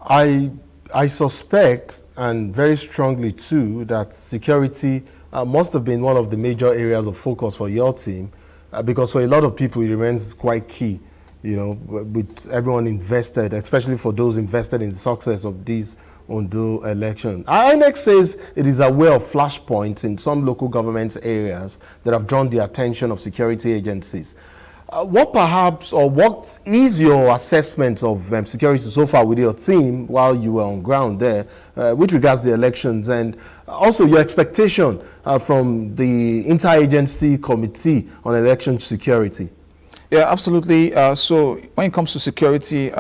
I suspect, and very strongly too, that security must have been one of the major areas of focus for your team, because for a lot of people it remains quite key, you know, with everyone invested, especially for those invested in the success of these Ondo election. INEC says it is aware of flashpoints in some local government areas that have drawn the attention of security agencies. What is your assessment of security so far with your team while you were on ground there with regards to the elections, and also your expectation from the Interagency Committee on Election Security? Yeah, absolutely. So when it comes to security,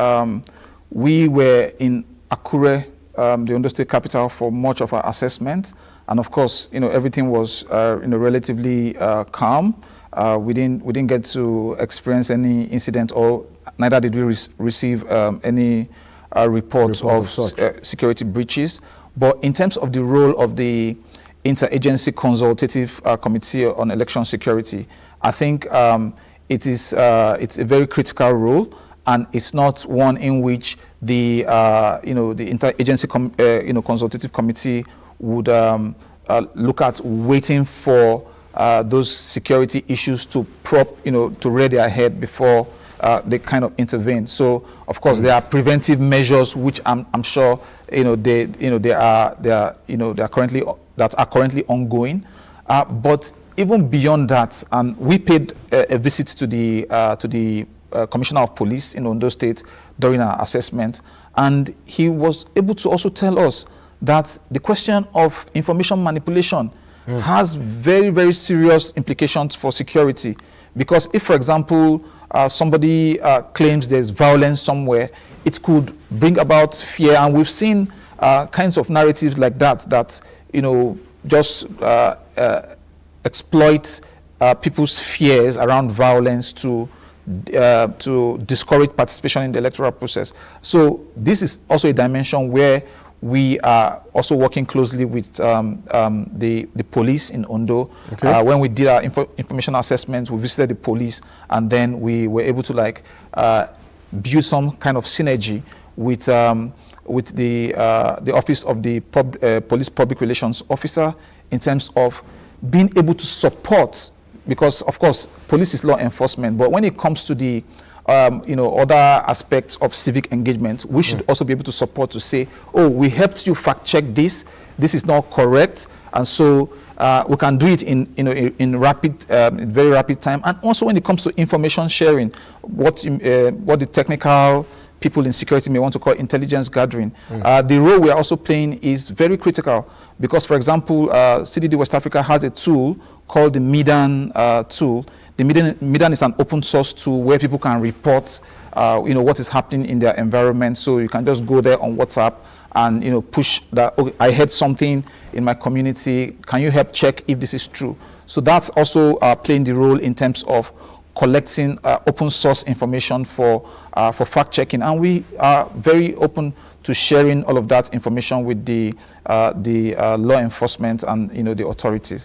we were in Akure, the Ondo State capital, for much of our assessment, and of course, you know, everything was relatively calm. We didn't get to experience any incident, or neither did we receive any reports of security breaches. But in terms of the role of the Interagency Consultative Committee on Election Security, I think it's a very critical role, and it's not one in which the the Interagency Consultative Committee would look at waiting for those security issues to rear their head before they kind of intervene. So of course there are preventive measures which I'm sure they are currently ongoing. But even beyond that, we paid a visit to the Commissioner of Police in Ondo State during our assessment, and he was able to also tell us that the question of information manipulation has very, very serious implications for security. Because if, for example, somebody claims there's violence somewhere, it could bring about fear. And we've seen kinds of narratives like that just exploit people's fears around violence to discourage participation in the electoral process. So this is also a dimension where we are also working closely with the police in Ondo. Okay. When we did our information assessments, we visited the police, and then we were able to build some kind of synergy with the office of the police public relations officer in terms of being able to support, because of course police is law enforcement, but when it comes to the other aspects of civic engagement, we should also be able to support, to say, oh, we helped you fact check this is not correct, and so we can do it in very rapid time. And also when it comes to information sharing, what the technical people in security may want to call intelligence gathering, the role we are also playing is very critical, because, for example, CDD West Africa has a tool called the Midan tool. The Midan is an open source tool where people can report, what is happening in their environment. So you can just go there on WhatsApp and, push that, okay, I heard something in my community. Can you help check if this is true? So that's also playing the role in terms of collecting open source information for fact checking. And we are very open to sharing all of that information with the law enforcement and, the authorities.